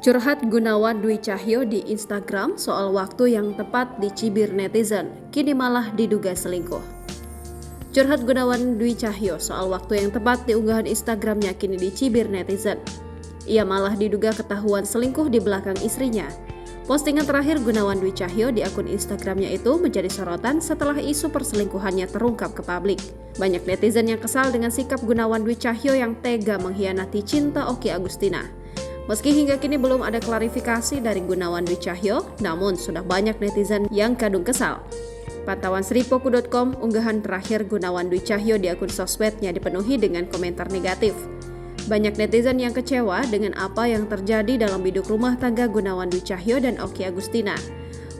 Curhat Gunawan Dwi Cahyo di Instagram soal waktu yang tepat dicibir netizen, kini malah diduga selingkuh. Curhat Gunawan Dwi Cahyo soal waktu yang tepat di unggahan Instagramnya kini dicibir netizen. Ia malah diduga ketahuan selingkuh di belakang istrinya. Postingan terakhir Gunawan Dwi Cahyo di akun Instagramnya itu menjadi sorotan setelah isu perselingkuhannya terungkap ke publik. Banyak netizen yang kesal dengan sikap Gunawan Dwi Cahyo yang tega mengkhianati cinta Okky Agustina. Meski hingga kini belum ada klarifikasi dari Gunawan Dwi Cahyo, namun sudah banyak netizen yang kadung kesal. Pantauan Sripoku.com, unggahan terakhir Gunawan Dwi Cahyo di akun sosmednya dipenuhi dengan komentar negatif. Banyak netizen yang kecewa dengan apa yang terjadi dalam biduk rumah tangga Gunawan Dwi Cahyo dan Okky Agustina.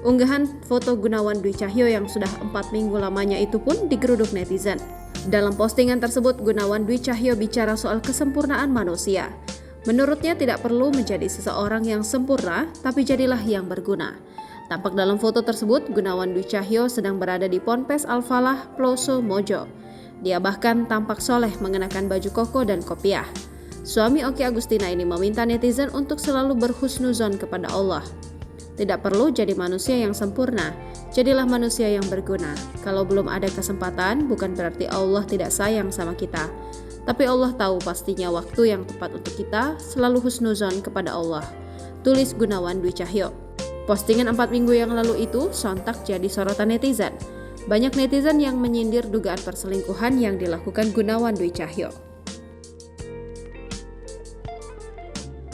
Unggahan foto Gunawan Dwi Cahyo yang sudah 4 minggu lamanya itu pun digeruduk netizen. Dalam postingan tersebut, Gunawan Dwi Cahyo bicara soal kesempurnaan manusia. Menurutnya tidak perlu menjadi seseorang yang sempurna, tapi jadilah yang berguna. Tampak dalam foto tersebut, Gunawan Dwi Cahyo sedang berada di Ponpes Al-Falah, Ploso, Mojo. Dia bahkan tampak soleh mengenakan baju koko dan kopiah. Suami Okky Agustina ini meminta netizen untuk selalu berhusnuzon kepada Allah. Tidak perlu jadi manusia yang sempurna, jadilah manusia yang berguna. Kalau belum ada kesempatan, bukan berarti Allah tidak sayang sama kita. Tapi Allah tahu pastinya waktu yang tepat untuk kita, selalu husnuzon kepada Allah. Tulis Gunawan Dwi Cahyo. Postingan 4 minggu yang lalu itu sontak jadi sorotan netizen. Banyak netizen yang menyindir dugaan perselingkuhan yang dilakukan Gunawan Dwi Cahyo.